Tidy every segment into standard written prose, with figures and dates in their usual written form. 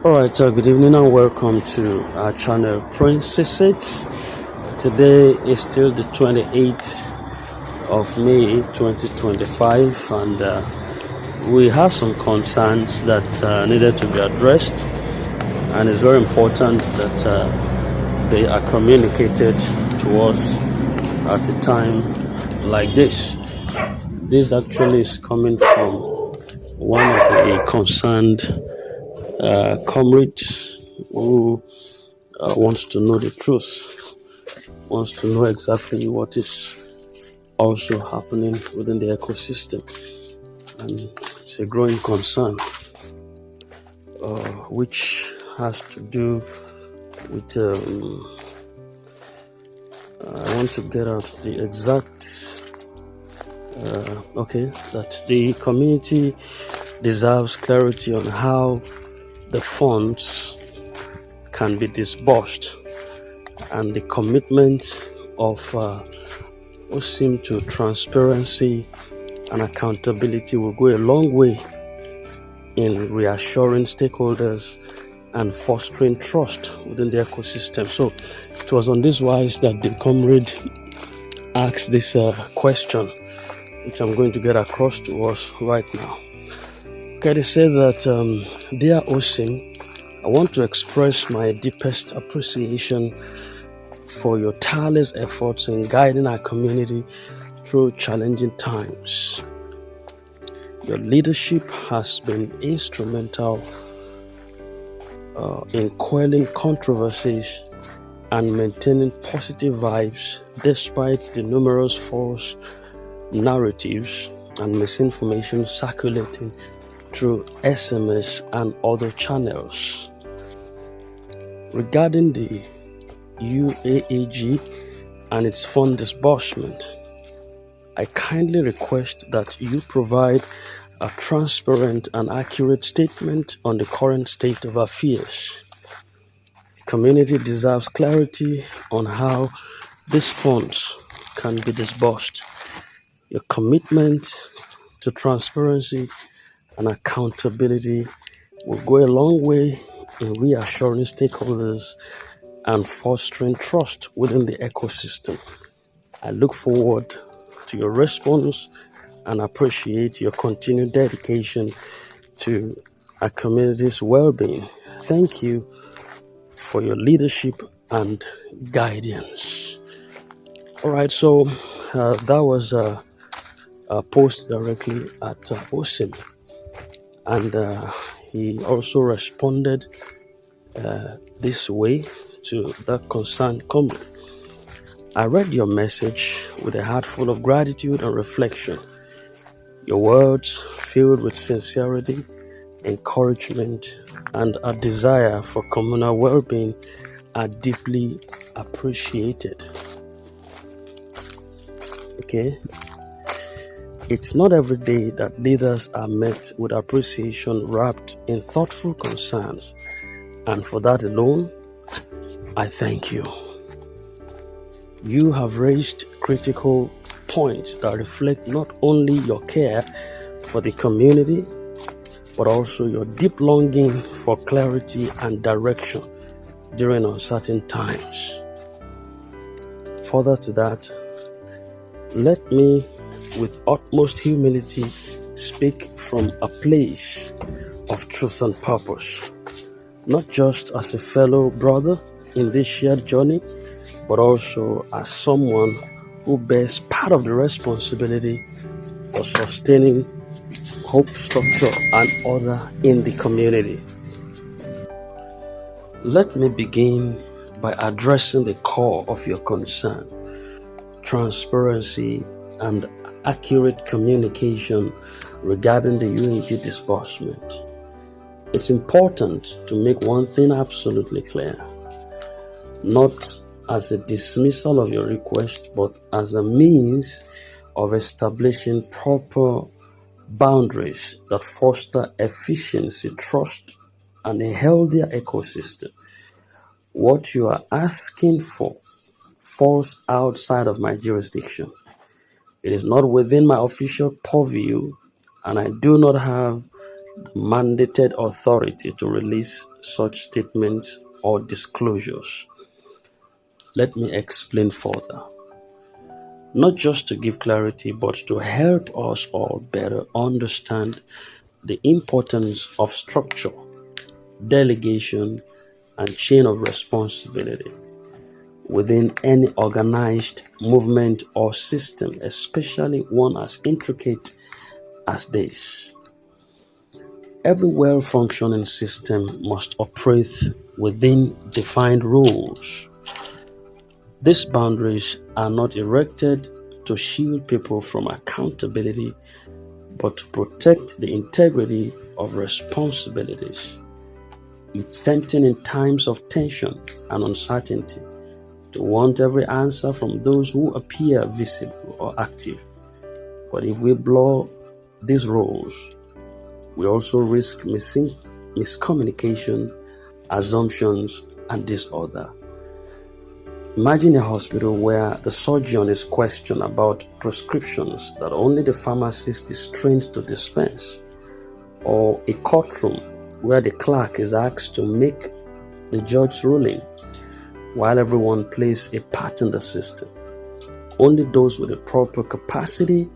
Alright, good evening and welcome to our channel Princess It. Today is still the 28th of May 2025, and we have some concerns that needed to be addressed, and it's very important that they are communicated to us at a time like this. This actually is coming from one of the concerned comrades who wants to know the truth, wants to know exactly what is also happening within the ecosystem. And it's a growing concern, which has to do with, I want to get out the exact, that the community deserves clarity on how the funds can be disbursed, and the commitment of Osim to transparency and accountability will go a long way in reassuring stakeholders and fostering trust within the ecosystem. So it was on this wise that the comrade asked this question, which I'm going to get across to us right now. Okay, they say that, dear Osim, I want to express my deepest appreciation for your tireless efforts in guiding our community through challenging times. Your leadership has been instrumental in quelling controversies and maintaining positive vibes despite the numerous false narratives and misinformation circulating through SMS and other channels. Regarding the UAAG and its fund disbursement, I kindly request that you provide a transparent and accurate statement on the current state of affairs. The community deserves clarity on how these funds can be disbursed. Your commitment to transparency and accountability will go a long way in reassuring stakeholders and fostering trust within the ecosystem. I look forward to your response and appreciate your continued dedication to our community's well-being. Thank you for your leadership and guidance. All right, so that was a post directly at Osim, and he also responded this way to that concerned comment. I read your message with a heart full of gratitude and reflection. Your words, filled with sincerity, encouragement, and a desire for communal well-being, are deeply appreciated. Okay? It's not every day that leaders are met with appreciation wrapped in thoughtful concerns, and for that alone, I thank you. You have raised critical points that reflect not only your care for the community, but also your deep longing for clarity and direction during uncertain times. Further to that, let me, with utmost humility, speak from a place of truth and purpose, not just as a fellow brother in this shared journey, but also as someone who bears part of the responsibility for sustaining hope structure and order in the community. Let me begin by addressing the core of your concern: transparency and accurate communication regarding the UNG disbursement. It's important to make one thing absolutely clear: not as a dismissal of your request, but as a means of establishing proper boundaries that foster efficiency, trust, and a healthier ecosystem. What you are asking for falls outside of my jurisdiction. It is not within my official purview, and I do not have mandated authority to release such statements or disclosures. Let me explain further. Not just to give clarity, but to help us all better understand the importance of structure, delegation, and chain of responsibility within any organized movement or system, especially one as intricate as this. Every well functioning system must operate within defined rules. These boundaries are not erected to shield people from accountability, but to protect the integrity of responsibilities. It's tempting in times of tension and uncertainty to want every answer from those who appear visible or active. But if we blur these roles, we also risk missing miscommunication, assumptions, and disorder. Imagine a hospital where the surgeon is questioned about prescriptions that only the pharmacist is trained to dispense, or a courtroom where the clerk is asked to make the judge's ruling while everyone plays a part in the system. Only those with the proper capacity,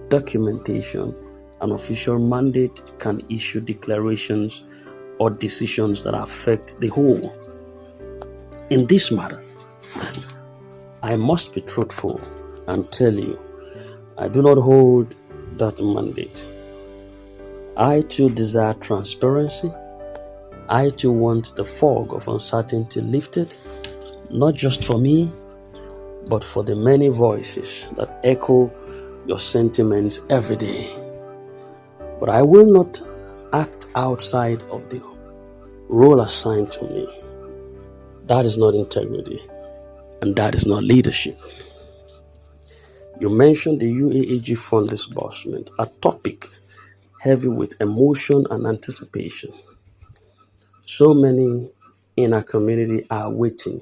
documentation, and official mandate can issue declarations or decisions that affect the whole. In this matter, I must be truthful and tell you, I do not hold that mandate. I too desire transparency. I too want the fog of uncertainty lifted, not just for me, but for the many voices that echo your sentiments every day. But I will not act outside of the role assigned to me. That is not integrity, and that is not leadership. You mentioned the UAAG fund disbursement, a topic heavy with emotion and anticipation. So many in our community are waiting,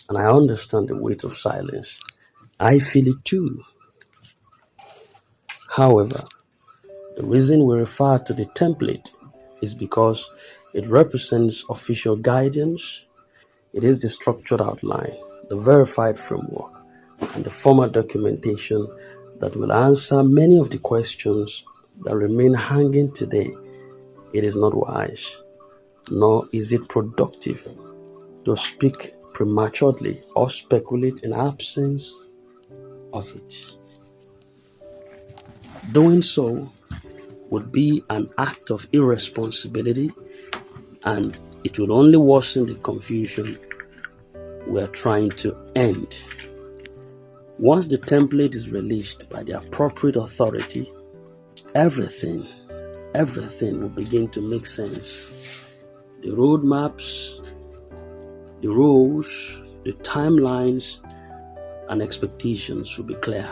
and I understand the weight of silence. I feel it too. However, the reason we refer to the template is because it represents official guidance. It is the structured outline, the verified framework, and the formal documentation that will answer many of the questions that remain hanging today. It is not wise, nor is it productive to speak prematurely or speculate in absence of it. Doing so would be an act of irresponsibility, and it will only worsen the confusion we are trying to end. Once the template is released by the appropriate authority, everything will begin to make sense. The roadmaps, the roles, the timelines, and expectations will be clear,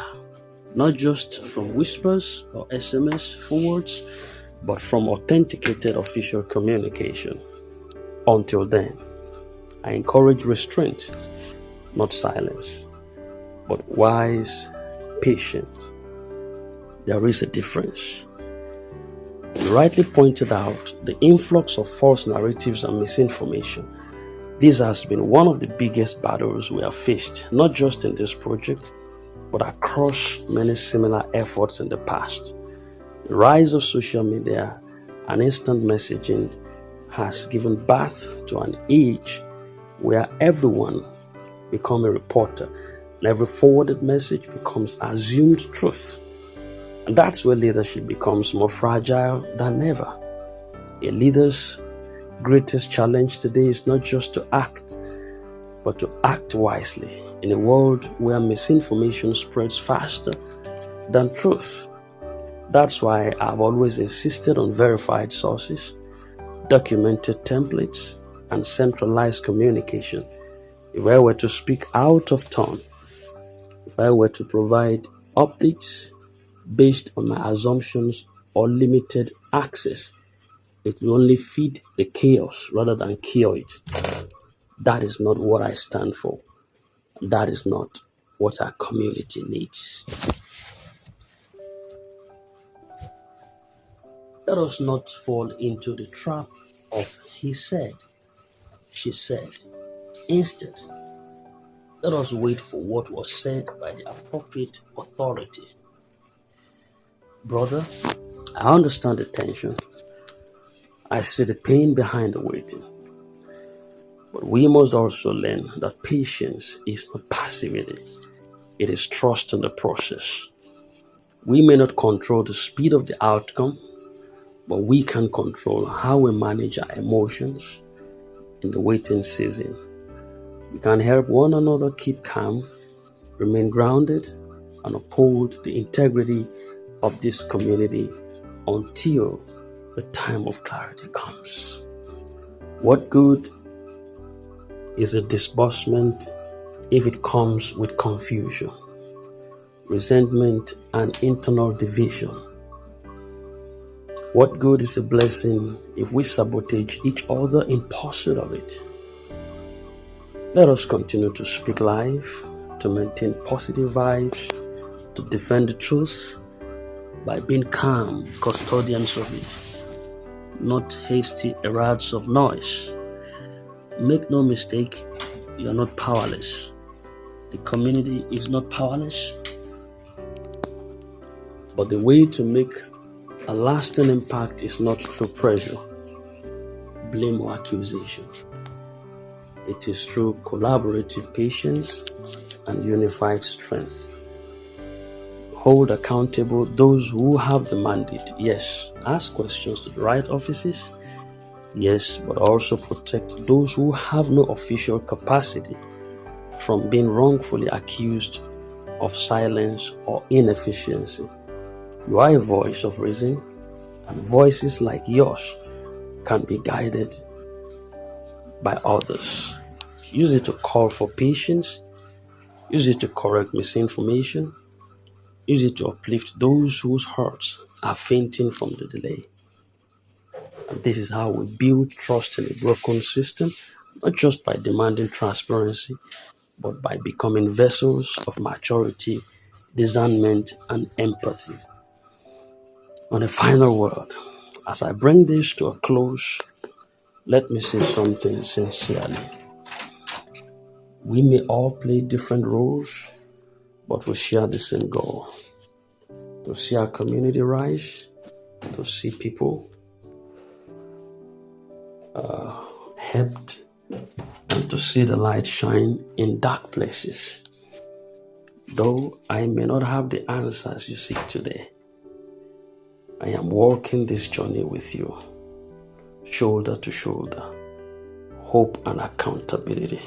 not just from whispers or SMS forwards, but from authenticated official communication. Until then, I encourage restraint, not silence, but wise patience. There is a difference. You rightly pointed out the influx of false narratives and misinformation. This has been one of the biggest battles we have faced, not just in this project, but across many similar efforts in the past. The rise of social media and instant messaging has given birth to an age where everyone becomes a reporter and every forwarded message becomes assumed truth. And that's where leadership becomes more fragile than ever. A leader's greatest challenge today is not just to act, but to act wisely in a world where misinformation spreads faster than truth. That's why I've always insisted on verified sources, documented templates, and centralized communication. If I were to speak out of turn, if I were to provide updates based on my assumptions or limited access, it will only feed the chaos rather than cure it. That is not what I stand for. That is not what our community needs. Let us not fall into the trap of he said, she said. Instead, let us wait for what was said by the appropriate authority. Brother, I understand the tension. I see the pain behind the waiting. But we must also learn that patience is not passivity, it is trust in the process. We may not control the speed of the outcome, but we can control how we manage our emotions in the waiting season. We can help one another keep calm, remain grounded, and uphold the integrity of this community until the time of clarity comes. What good is a disbursement if it comes with confusion, resentment, and internal division? What good is a blessing if we sabotage each other in pursuit of it? Let us continue to speak life, to maintain positive vibes, to defend the truth by being calm custodians of it, not hasty heralds of noise. Make no mistake, you are not powerless. The community is not powerless. But the way to make a lasting impact is not through pressure, blame, or accusation. It is through collaborative patience and unified strength. Hold accountable those who have the mandate. Yes, ask questions to the right offices. Yes, but also protect those who have no official capacity from being wrongfully accused of silence or inefficiency. You are a voice of reason, and voices like yours can be guided by others. Use it to call for patience, use it to correct misinformation, use it to uplift those whose hearts are fainting from the delay. And this is how we build trust in a broken system, not just by demanding transparency, but by becoming vessels of maturity, discernment, and empathy. On a final word, as I bring this to a close, let me say something sincerely. We may all play different roles, but we share the same goal: to see our community rise, to see people helped, and to see the light shine in dark places. Though I may not have the answers you seek today, I am walking this journey with you, shoulder to shoulder, hope and accountability.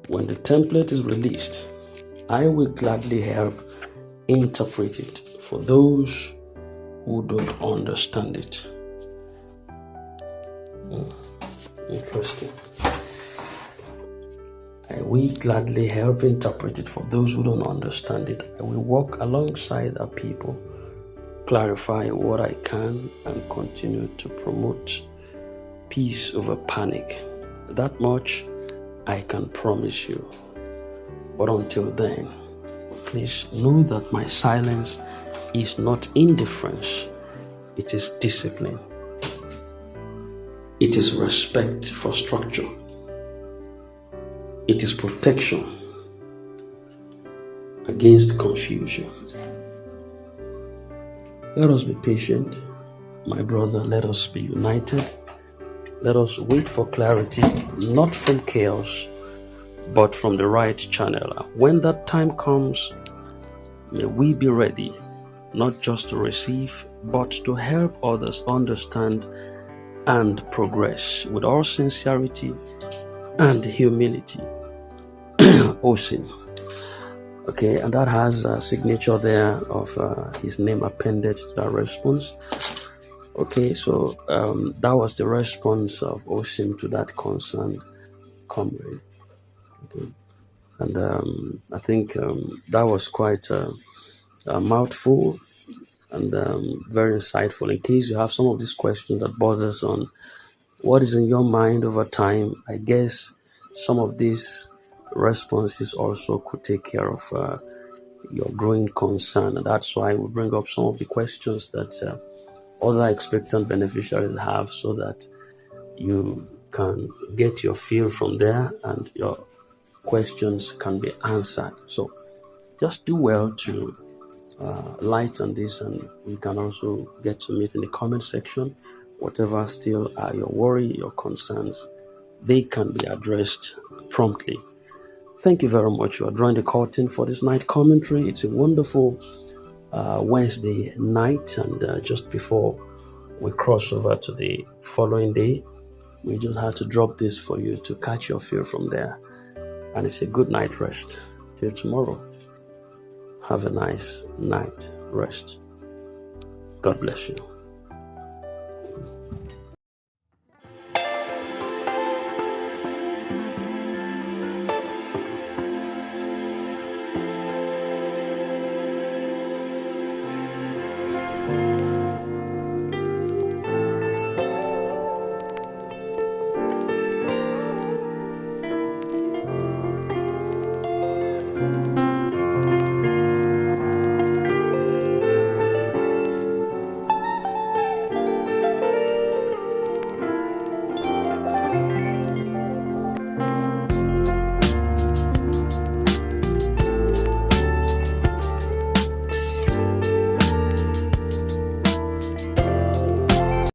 When the template is released, I will gladly help interpret it for those who don't understand it. Interesting. I will gladly help interpret it for those who don't understand it. I will walk alongside our people, clarify what I can, and continue to promote peace over panic. That much I can promise you. But until then, please know that my silence is not indifference, it is discipline. It is respect for structure. It is protection against confusion. Let us be patient, my brother. Let us be united. Let us wait for clarity, not from chaos, but from the right channel. When that time comes, may we be ready, not just to receive, but to help others understand and progress with all sincerity and humility. Osim. Okay, and that has a signature there of his name appended to that response. Okay, so that was the response of Osim to that concerned comrade. Okay, and I think that was quite a mouthful and very insightful. In case you have some of these questions that bothers on what is in your mind over time, I guess some of these responses also could take care of your growing concern. And that's why we bring up some of the questions that other expectant beneficiaries have, so that you can get your feel from there and your questions can be answered. So just do well to light on this, and we can also get to meet in the comment section. Whatever still are your worry, your concerns, they can be addressed promptly. Thank you very much. You are drawing the curtain for this night commentary. It's a wonderful Wednesday night, and just before we cross over to the following day, we just had to drop this for you to catch your feel from there. And it's a good night rest. Till tomorrow, have a nice night rest. God bless you.